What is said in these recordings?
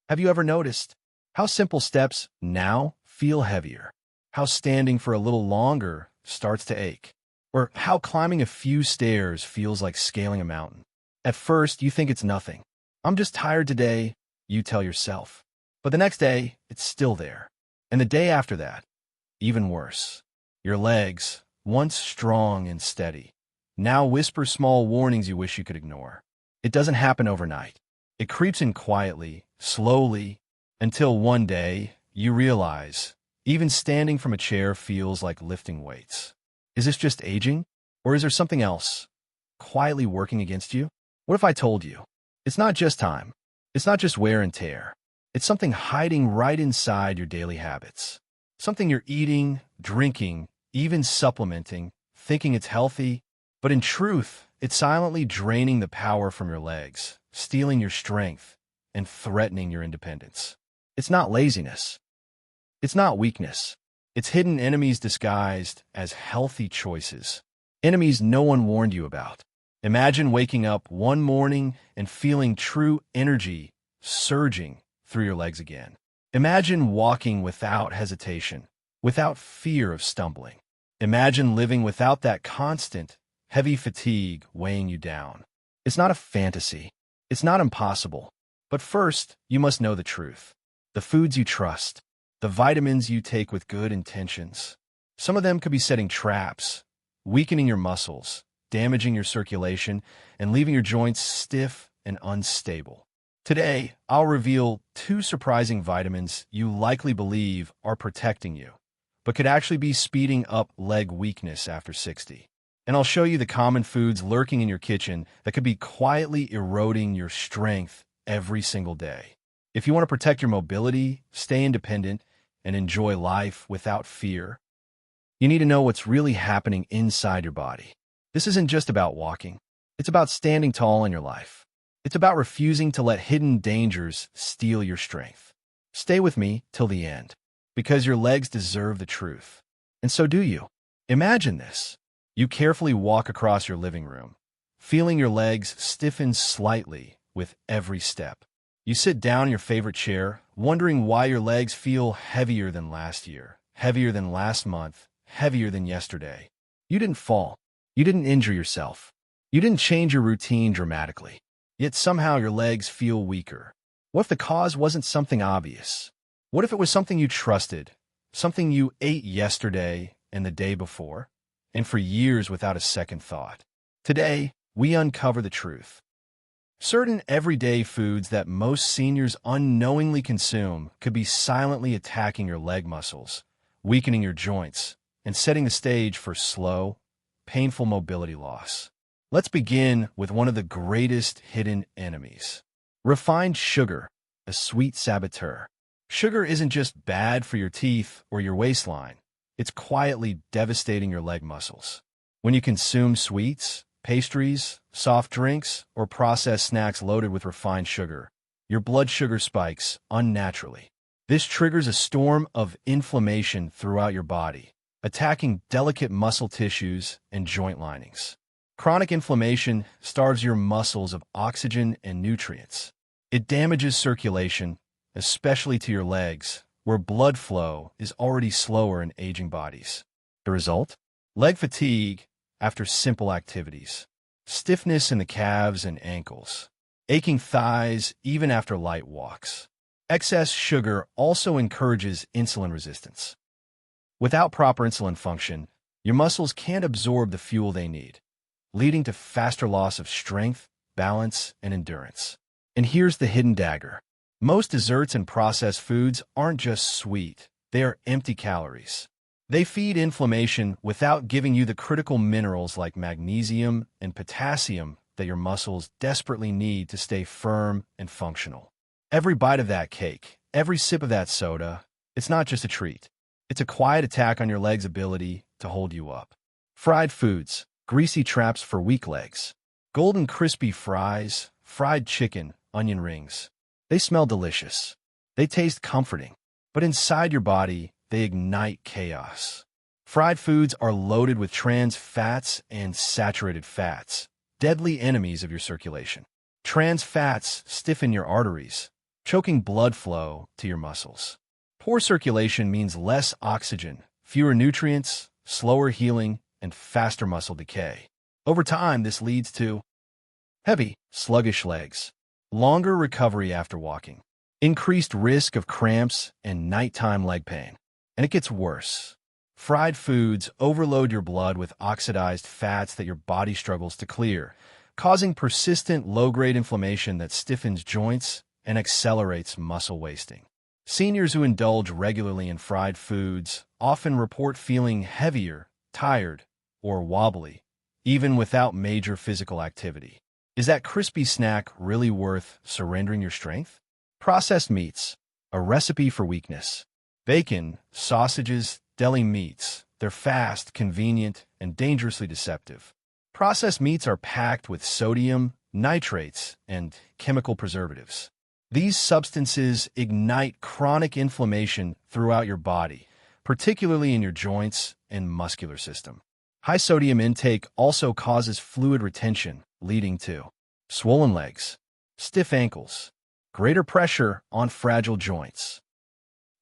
Have you ever noticed how simple steps now feel heavier? How standing for a little longer starts to ache? Or how climbing a few stairs feels like scaling a mountain? At first, you think it's nothing. I'm just tired today, you tell yourself. But the next day, it's still there. And the day after that, even worse. Your legs, once strong and steady, now whisper small warnings you wish you could ignore. It doesn't happen overnight. It creeps in quietly, slowly, until one day you realize even standing from a chair feels like lifting weights. Is this just aging? Or is there something else quietly working against you? What if I told you? It's not just time. It's not just wear and tear. It's something hiding right inside your daily habits. Something you're eating, drinking, even supplementing, thinking it's healthy, but in truth, it's silently draining the power from your legs, stealing your strength, and threatening your independence. It's not laziness. It's not weakness. It's hidden enemies disguised as healthy choices. Enemies no one warned you about. Imagine waking up one morning and feeling true energy surging through your legs again. Imagine walking without hesitation, without fear of stumbling. Imagine living without that constant, heavy fatigue weighing you down. It's not a fantasy. It's not impossible. But first, you must know the truth. The foods you trust, the vitamins you take with good intentions. Some of them could be setting traps, weakening your muscles, damaging your circulation, and leaving your joints stiff and unstable. Today, I'll reveal 2 surprising vitamins you likely believe are protecting you, but could actually be speeding up leg weakness after 60. And I'll show you the common foods lurking in your kitchen that could be quietly eroding your strength every single day. If you want to protect your mobility, stay independent, and enjoy life without fear, you need to know what's really happening inside your body. This isn't just about walking. It's about standing tall in your life. It's about refusing to let hidden dangers steal your strength. Stay with me till the end, because your legs deserve the truth. And so do you. Imagine this. You carefully walk across your living room, feeling your legs stiffen slightly with every step. You sit down in your favorite chair, wondering why your legs feel heavier than last year, heavier than last month, heavier than yesterday. You didn't fall. You didn't injure yourself. You didn't change your routine dramatically. Yet somehow your legs feel weaker. What if the cause wasn't something obvious? What if it was something you trusted, something you ate yesterday and the day before, and for years without a second thought? Today, we uncover the truth. Certain everyday foods that most seniors unknowingly consume could be silently attacking your leg muscles, weakening your joints, and setting the stage for slow, painful mobility loss. Let's begin with one of the greatest hidden enemies. Refined sugar, a sweet saboteur. Sugar isn't just bad for your teeth or your waistline. It's quietly devastating your leg muscles. When you consume sweets, pastries, soft drinks, or processed snacks loaded with refined sugar, your blood sugar spikes unnaturally. This triggers a storm of inflammation throughout your body, attacking delicate muscle tissues and joint linings. Chronic inflammation starves your muscles of oxygen and nutrients. It damages circulation, especially to your legs, where blood flow is already slower in aging bodies. The result? Leg fatigue after simple activities, stiffness in the calves and ankles, aching thighs even after light walks. Excess sugar also encourages insulin resistance. Without proper insulin function, your muscles can't absorb the fuel they need, leading to faster loss of strength, balance, and endurance. And here's the hidden dagger. Most desserts and processed foods aren't just sweet, they are empty calories. They feed inflammation without giving you the critical minerals like magnesium and potassium that your muscles desperately need to stay firm and functional. Every bite of that cake, every sip of that soda, it's not just a treat. It's a quiet attack on your leg's ability to hold you up. Fried foods, greasy traps for weak legs. Golden crispy fries, fried chicken, onion rings. They smell delicious. They taste comforting. But inside your body, they ignite chaos. Fried foods are loaded with trans fats and saturated fats, deadly enemies of your circulation. Trans fats stiffen your arteries. choking blood flow to your muscles. Poor circulation means less oxygen, fewer nutrients, slower healing, and faster muscle decay. Over time, this leads to heavy, sluggish legs, longer recovery after walking, increased risk of cramps and nighttime leg pain. And it gets worse. Fried foods overload your blood with oxidized fats that your body struggles to clear, causing persistent low-grade inflammation that stiffens joints and accelerates muscle wasting. Seniors who indulge regularly in fried foods often report feeling heavier, tired, or wobbly, even without major physical activity. Is that crispy snack really worth surrendering your strength? Processed meats, a recipe for weakness. Bacon, sausages, deli meats. They're fast, convenient, and dangerously deceptive. Processed meats are packed with sodium, nitrates, and chemical preservatives. These substances ignite chronic inflammation throughout your body, particularly in your joints and muscular system. High sodium intake also causes fluid retention, leading to swollen legs, stiff ankles, greater pressure on fragile joints.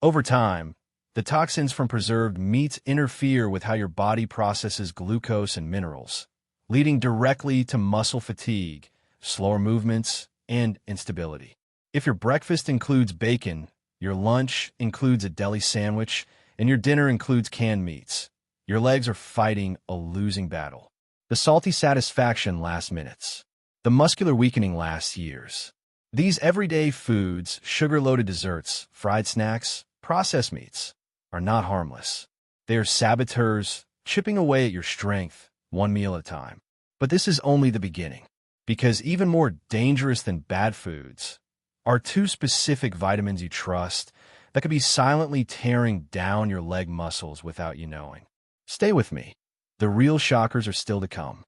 Over time, the toxins from preserved meats interfere with how your body processes glucose and minerals, leading directly to muscle fatigue, slower movements, and instability. If your breakfast includes bacon, your lunch includes a deli sandwich, and your dinner includes canned meats, your legs are fighting a losing battle. The salty satisfaction lasts minutes. The muscular weakening lasts years. These everyday foods, sugar-loaded desserts, fried snacks, processed meats, are not harmless. They are saboteurs, chipping away at your strength, one meal at a time. But this is only the beginning, because even more dangerous than bad foods are two specific vitamins you trust that could be silently tearing down your leg muscles without you knowing. Stay with me. The real shockers are still to come.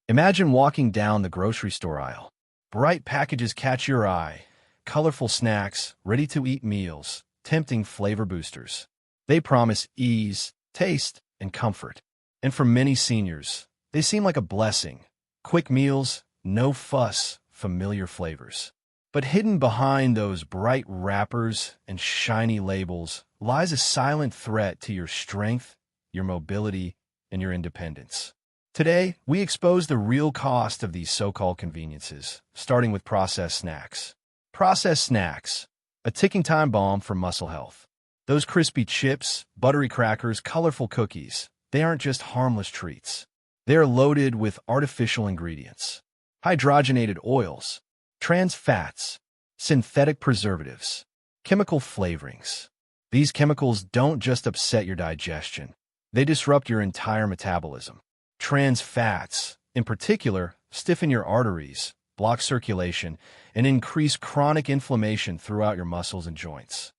Imagine walking down the grocery store aisle. Bright packages catch your eye, colorful snacks, ready-to-eat meals, tempting flavor boosters. They promise ease, taste, and comfort. And for many seniors, they seem like a blessing. Quick meals, no fuss, familiar flavors. But hidden behind those bright wrappers and shiny labels lies a silent threat to your strength, your mobility, and your independence. Today, we expose the real cost of these so-called conveniences, starting with processed snacks. Processed snacks, a ticking time bomb for muscle health. Those crispy chips, buttery crackers, colorful cookies, they aren't just harmless treats. They are loaded with artificial ingredients, hydrogenated oils, trans fats, synthetic preservatives, chemical flavorings. These chemicals don't just upset your digestion, they disrupt your entire metabolism. Trans fats, in particular, stiffen your arteries, block circulation, and increase chronic inflammation throughout your muscles and joints.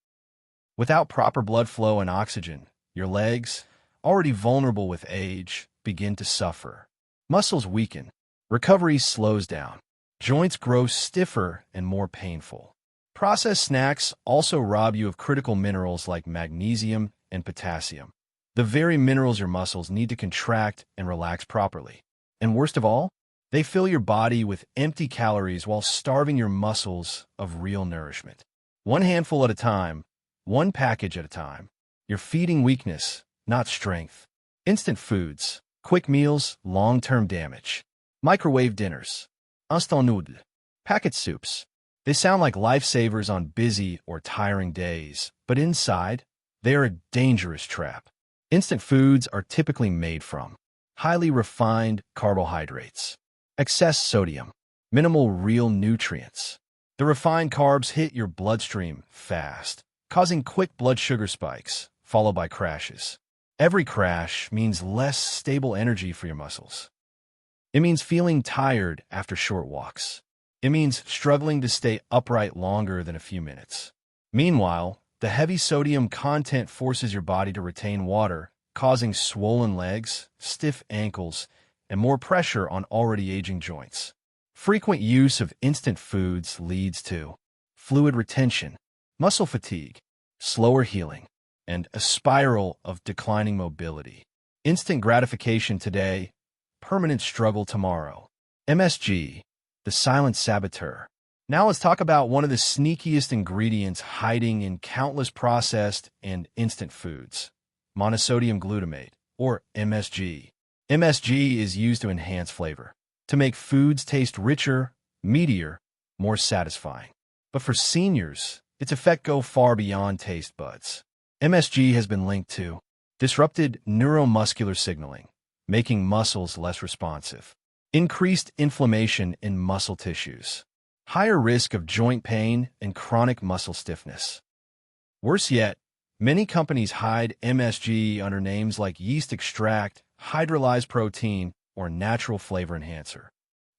Without proper blood flow and oxygen, your legs, already vulnerable with age, begin to suffer. Muscles weaken, recovery slows down, joints grow stiffer and more painful. Processed snacks also rob you of critical minerals like magnesium and potassium, the very minerals your muscles need to contract and relax properly. And worst of all, they fill your body with empty calories while starving your muscles of real nourishment. One handful at a time, one package at a time. You're feeding weakness, not strength. Instant foods, quick meals, long-term damage. Microwave dinners, instant noodles, packet soups. They sound like lifesavers on busy or tiring days, but inside, they are a dangerous trap. Instant foods are typically made from highly refined carbohydrates, excess sodium, minimal real nutrients. The refined carbs hit your bloodstream fast, causing quick blood sugar spikes, followed by crashes. Every crash means less stable energy for your muscles. It means feeling tired after short walks. It means struggling to stay upright longer than a few minutes. Meanwhile, the heavy sodium content forces your body to retain water, causing swollen legs, stiff ankles, and more pressure on already aging joints. Frequent use of instant foods leads to fluid retention, muscle fatigue, slower healing, and a spiral of declining mobility. Instant gratification today, permanent struggle tomorrow. MSG, the silent saboteur. Now let's talk about one of the sneakiest ingredients hiding in countless processed and instant foods, monosodium glutamate, or MSG. MSG is used to enhance flavor, to make foods taste richer, meatier, more satisfying. But for seniors, its effect go far beyond taste buds. MSG has been linked to disrupted neuromuscular signaling, making muscles less responsive, increased inflammation in muscle tissues, higher risk of joint pain and chronic muscle stiffness. Worse yet, many companies hide MSG under names like yeast extract, hydrolyzed protein, or natural flavor enhancer.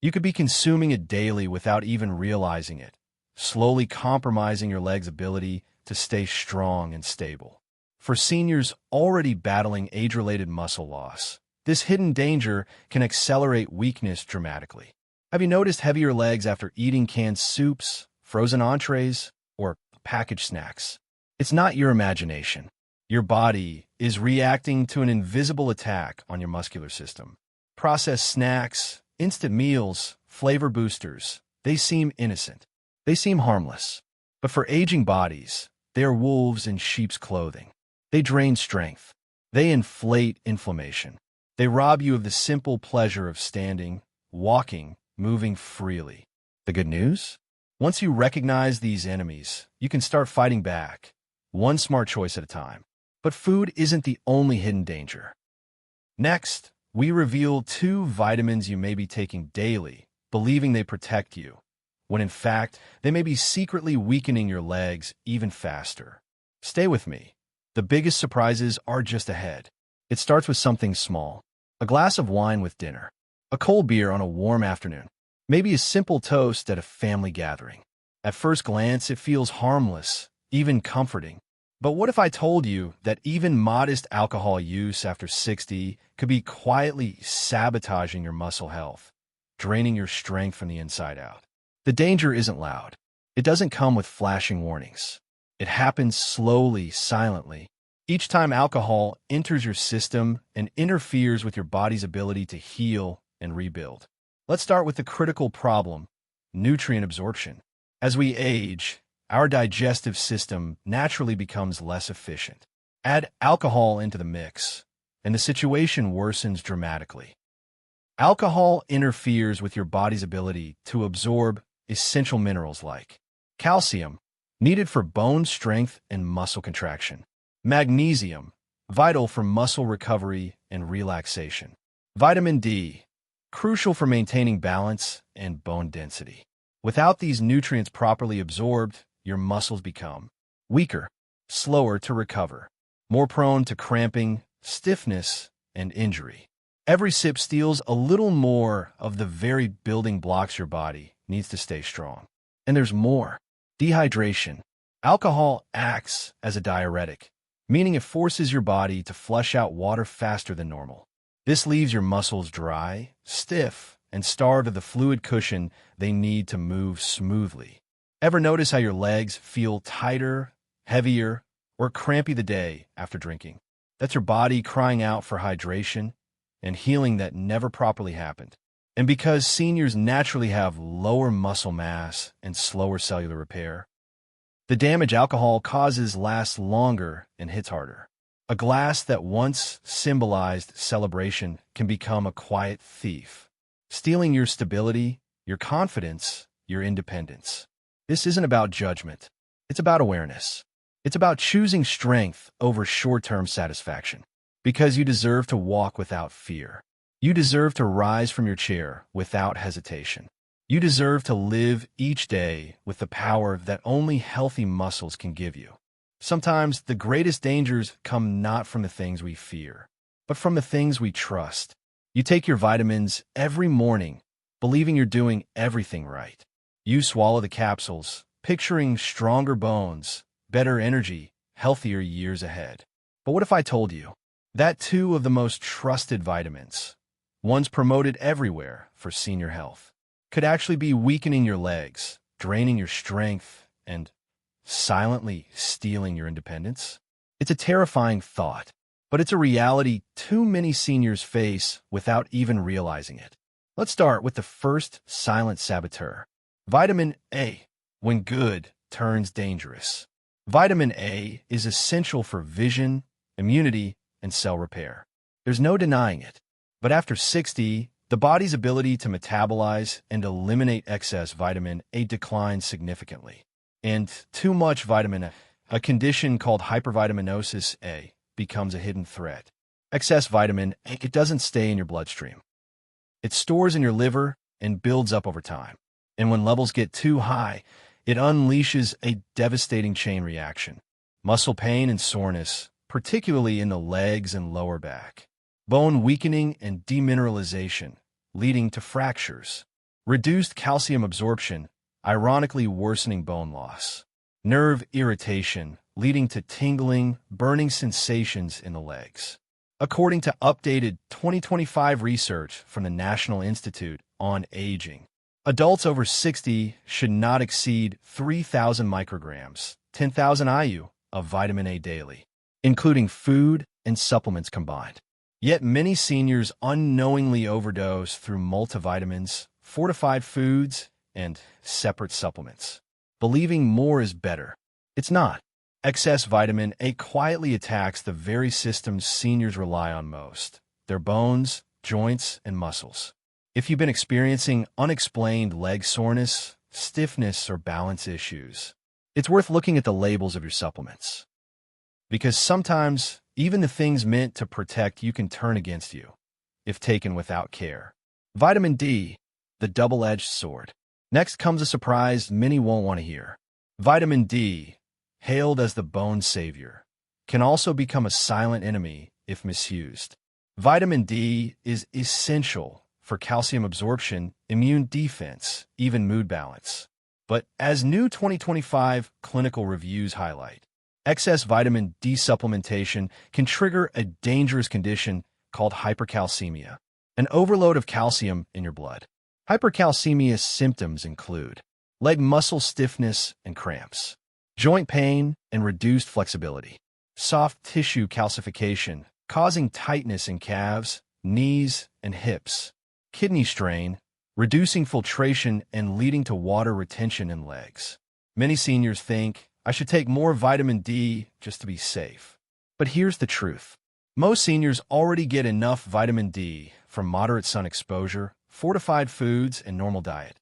You could be consuming it daily without even realizing it, slowly compromising your leg's ability to stay strong and stable. For seniors already battling age-related muscle loss, this hidden danger can accelerate weakness dramatically. Have you noticed heavier legs after eating canned soups, frozen entrees, or packaged snacks? It's not your imagination. Your body is reacting to an invisible attack on your muscular system. Processed snacks, instant meals, flavor boosters, they seem innocent. They seem harmless. But for aging bodies, they are wolves in sheep's clothing. They drain strength. They inflate inflammation. They rob you of the simple pleasure of standing, walking, moving freely. The good news? Once you recognize these enemies, you can start fighting back, one smart choice at a time. But food isn't the only hidden danger. Next, we reveal 2 vitamins you may be taking daily, believing they protect you, when in fact, they may be secretly weakening your legs even faster. Stay with me. The biggest surprises are just ahead. It starts with something small. A glass of wine with dinner. A cold beer on a warm afternoon. Maybe a simple toast at a family gathering. At first glance, it feels harmless, even comforting. But what if I told you that even modest alcohol use after 60 could be quietly sabotaging your muscle health, draining your strength from the inside out? The danger isn't loud. It doesn't come with flashing warnings. It happens slowly, silently. Each time alcohol enters your system and interferes with your body's ability to heal and rebuild. Let's start with the critical problem, nutrient absorption. As we age, our digestive system naturally becomes less efficient. Add alcohol into the mix, and the situation worsens dramatically. Alcohol interferes with your body's ability to absorb essential minerals like calcium, needed for bone strength and muscle contraction, magnesium, vital for muscle recovery and relaxation, vitamin D, crucial for maintaining balance and bone density. Without these nutrients properly absorbed, your muscles become weaker, slower to recover, more prone to cramping, stiffness, and injury. Every sip steals a little more of the very building blocks your body needs to stay strong. And there's more. Dehydration. Alcohol acts as a diuretic, meaning it forces your body to flush out water faster than normal. This leaves your muscles dry, stiff, and starved of the fluid cushion they need to move smoothly. Ever notice how your legs feel tighter, heavier, or crampy the day after drinking? That's your body crying out for hydration and healing that never properly happened. And because seniors naturally have lower muscle mass and slower cellular repair, the damage alcohol causes lasts longer and hits harder. A glass that once symbolized celebration can become a quiet thief, stealing your stability, your confidence, your independence. This isn't about judgment. It's about awareness. It's about choosing strength over short-term satisfaction. Because you deserve to walk without fear. You deserve to rise from your chair without hesitation. You deserve to live each day with the power that only healthy muscles can give you. Sometimes the greatest dangers come not from the things we fear, but from the things we trust. You take your vitamins every morning, believing you're doing everything right. You swallow the capsules, picturing stronger bones, better energy, healthier years ahead. But what if I told you that 2 of the most trusted vitamins, ones promoted everywhere for senior health, could actually be weakening your legs, draining your strength, and silently stealing your independence? It's a terrifying thought, but it's a reality too many seniors face without even realizing it. Let's start with the first silent saboteur, Vitamin A, when good, turns dangerous. Vitamin A is essential for vision, immunity, and cell repair. There's no denying it. But after 60, the body's ability to metabolize and eliminate excess vitamin A declines significantly. And too much vitamin A, a condition called hypervitaminosis A, becomes a hidden threat. Excess vitamin A, it doesn't stay in your bloodstream. It stores in your liver and builds up over time. And when levels get too high, it unleashes a devastating chain reaction. Muscle pain and soreness, particularly in the legs and lower back. Bone weakening and demineralization, leading to fractures. Reduced calcium absorption, ironically worsening bone loss. Nerve irritation, leading to tingling, burning sensations in the legs. According to updated 2025 research from the National Institute on Aging, adults over 60 should not exceed 3,000 micrograms, 10,000 IU, of vitamin A daily, including food and supplements combined. Yet many seniors unknowingly overdose through multivitamins, fortified foods, and separate supplements, believing more is better. It's not. Excess vitamin A quietly attacks the very systems seniors rely on most: their bones, joints, and muscles. If you've been experiencing unexplained leg soreness, stiffness, or balance issues, it's worth looking at the labels of your supplements. Because sometimes, even the things meant to protect you can turn against you, if taken without care. Vitamin D, the double-edged sword. Next comes a surprise many won't want to hear. Vitamin D, hailed as the bone savior, can also become a silent enemy if misused. Vitamin D is essential for calcium absorption, immune defense, even mood balance. But as new 2025 clinical reviews highlight, excess vitamin D supplementation can trigger a dangerous condition called hypercalcemia, an overload of calcium in your blood. Hypercalcemia symptoms include leg muscle stiffness and cramps, joint pain and reduced flexibility, soft tissue calcification, causing tightness in calves, knees, and hips, kidney strain, reducing filtration and leading to water retention in legs. Many seniors think, I should take more vitamin D just to be safe. But here's the truth. Most seniors already get enough vitamin D from moderate sun exposure, fortified foods, and normal diet.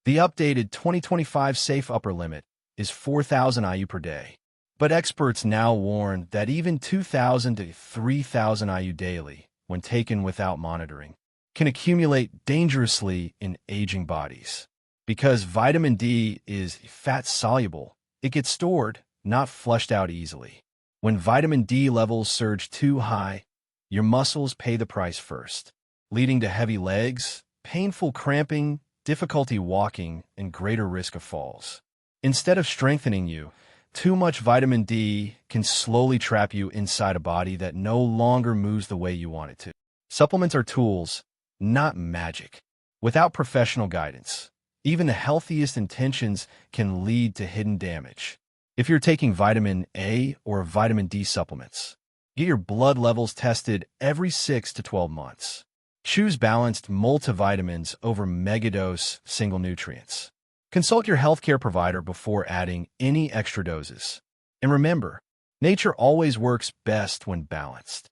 The updated 2025 safe upper limit is 4,000 IU per day. But experts now warn that even 2,000 to 3,000 IU daily, when taken without monitoring, can accumulate dangerously in aging bodies. Because vitamin D is fat-soluble, it gets stored, not flushed out easily. When vitamin D levels surge too high, your muscles pay the price first, leading to heavy legs, painful cramping, difficulty walking, and greater risk of falls. Instead of strengthening you, too much vitamin D can slowly trap you inside a body that no longer moves the way you want it to. Supplements are tools, not magic. Without professional guidance, even the healthiest intentions can lead to hidden damage. If you're taking vitamin A or vitamin D supplements, get your blood levels tested every 6 to 12 months. Choose balanced multivitamins over megadose single nutrients. Consult your healthcare provider before adding any extra doses. And remember, nature always works best when balanced.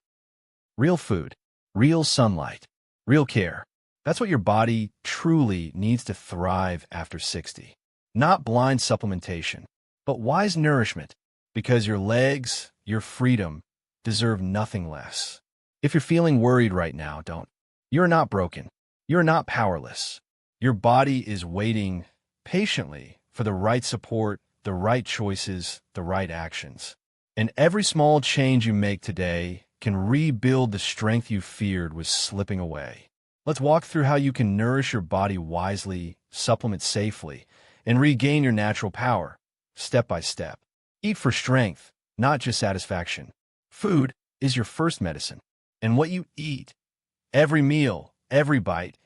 Real food, real sunlight, real care. That's what your body truly needs to thrive after 60. Not blind supplementation, but wise nourishment, because your legs, your freedom, deserve nothing less. If you're feeling worried right now, don't. You're not broken. You're not powerless. Your body is waiting patiently for the right support, the right choices, the right actions. And every small change you make today can rebuild the strength you feared was slipping away. Let's walk through how you can nourish your body wisely, supplement safely, and regain your natural power, step by step. Eat for strength, not just satisfaction. Food is your first medicine, and what you eat, every meal, every bite,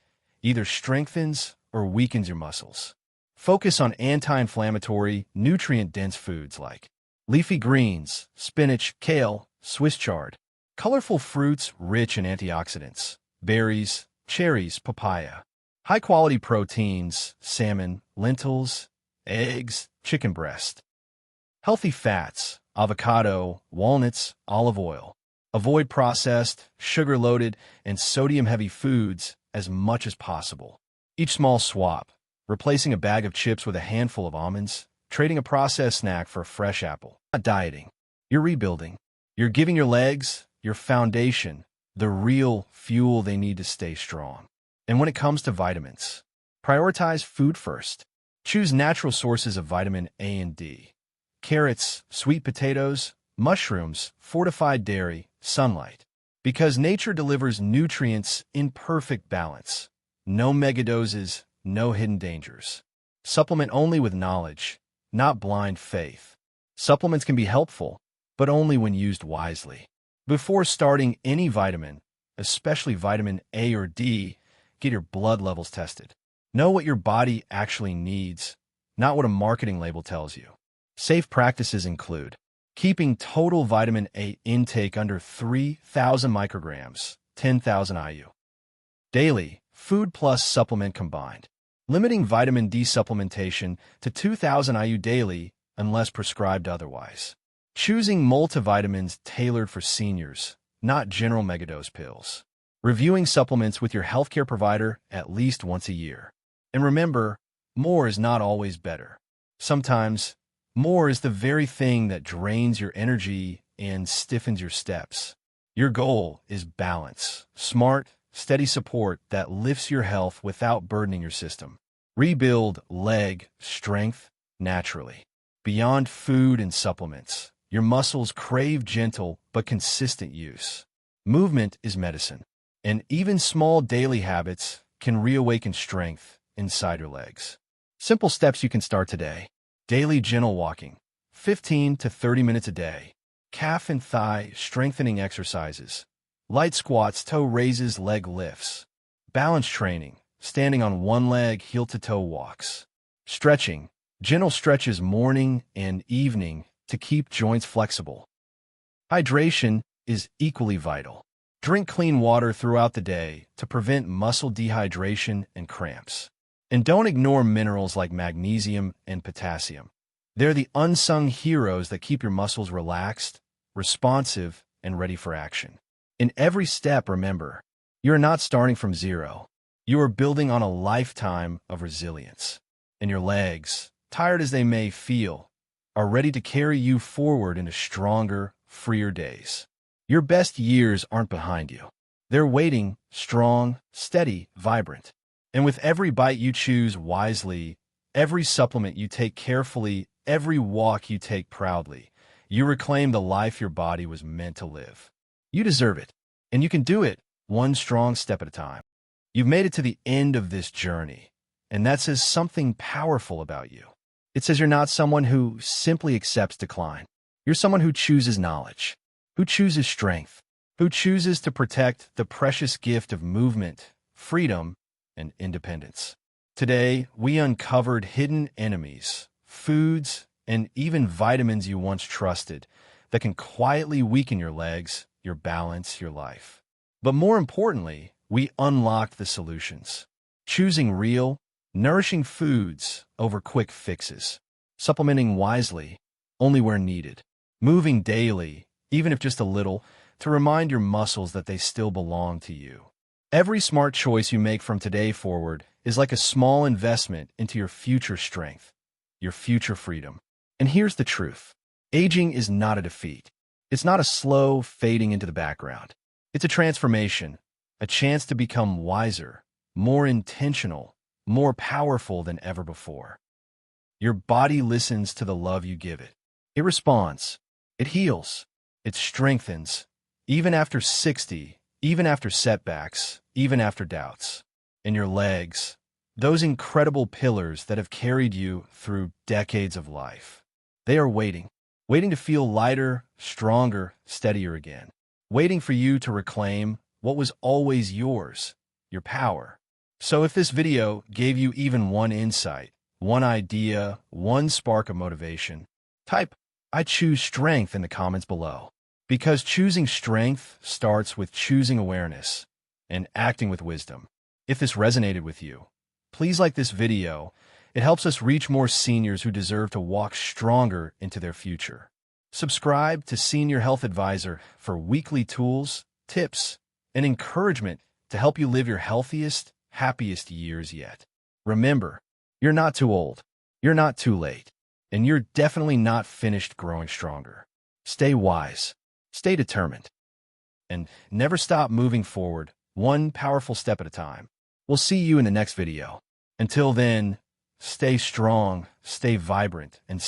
either strengthens or weakens your muscles. Focus on anti-inflammatory, nutrient-dense foods like leafy greens, spinach, kale, Swiss chard, colorful fruits rich in antioxidants, berries, cherries, papaya, High-quality proteins, salmon, lentils, eggs, chicken breast. Healthy fats, avocado, walnuts, olive oil. Avoid processed, sugar-loaded, and sodium-heavy foods as much as possible. Each small swap, replacing a bag of chips with a handful of almonds, trading a processed snack for a fresh apple. Not dieting. You're rebuilding. You're giving your legs, your foundation, the real fuel they need to stay strong. And when it comes to vitamins, prioritize food first. Choose natural sources of vitamin A and D. Carrots, sweet potatoes, mushrooms, fortified dairy, sunlight. Because nature delivers nutrients in perfect balance. No megadoses, no hidden dangers. Supplement only with knowledge, not blind faith. Supplements can be helpful, but only when used wisely. Before starting any vitamin, especially vitamin A or D, get your blood levels tested. Know what your body actually needs, not what a marketing label tells you. Safe practices include keeping total vitamin A intake under 3,000 micrograms, 10,000 IU. Daily, food plus supplement combined. Limiting vitamin D supplementation to 2,000 IU daily unless prescribed otherwise. Choosing multivitamins tailored for seniors, not general megadose pills. Reviewing supplements with your healthcare provider at least once a year. And remember, more is not always better. Sometimes, more is the very thing that drains your energy and stiffens your steps. Your goal is balance, smart, steady support that lifts your health without burdening your system. Rebuild leg strength naturally. Beyond food and supplements, your muscles crave gentle but consistent use. Movement is medicine, and even small daily habits can reawaken strength inside your legs. Simple steps you can start today. Daily gentle walking, 15 to 30 minutes a day. Calf and thigh strengthening exercises. Light squats, toe raises, leg lifts. Balance training, standing on one leg, heel-to-toe walks. Stretching, gentle stretches morning and evening to keep joints flexible. Hydration is equally vital. Drink clean water throughout the day to prevent muscle dehydration and cramps. And don't ignore minerals like magnesium and potassium. They're the unsung heroes that keep your muscles relaxed, responsive, and ready for action. In every step, remember, you're not starting from zero. You are building on a lifetime of resilience. And your legs, tired as they may feel, are ready to carry you forward into stronger, freer days. Your best years aren't behind you. They're waiting, strong, steady, vibrant. And with every bite you choose wisely, every supplement you take carefully, every walk you take proudly, you reclaim the life your body was meant to live. You deserve it, and you can do it one strong step at a time. You've made it to the end of this journey, and that says something powerful about you. It says you're not someone who simply accepts decline. You're someone who chooses knowledge, who chooses strength, who chooses to protect the precious gift of movement, freedom, and independence. Today, we uncovered hidden enemies, foods, and even vitamins you once trusted that can quietly weaken your legs, your balance, your life. But more importantly, we unlocked the solutions. Choosing real, nourishing foods over quick fixes. Supplementing wisely, only where needed. Moving daily, even if just a little, to remind your muscles that they still belong to you. Every smart choice you make from today forward is like a small investment into your future strength, your future freedom. And here's the truth. Aging is not a defeat. It's not a slow fading into the background. It's a transformation, a chance to become wiser, more intentional, more powerful than ever before. Your body listens to the love you give it. It responds. It heals. It strengthens, even after 60, even after setbacks, even after doubts. And your legs, those incredible pillars that have carried you through decades of life, they are waiting to feel lighter, stronger, steadier again, waiting for you to reclaim what was always yours, your power. So if this video gave you even one insight, one idea, one spark of motivation, type "I choose strength" in the comments below. Because choosing strength starts with choosing awareness and acting with wisdom. If this resonated with you, please like this video. It helps us reach more seniors who deserve to walk stronger into their future. Subscribe to Senior Health Advisor for weekly tools, tips, and encouragement to help you live your healthiest, happiest years yet. Remember, you're not too old, you're not too late, and you're definitely not finished growing stronger. Stay wise, stay determined, and never stop moving forward, one powerful step at a time. We'll see you in the next video. Until then, stay strong, stay vibrant, and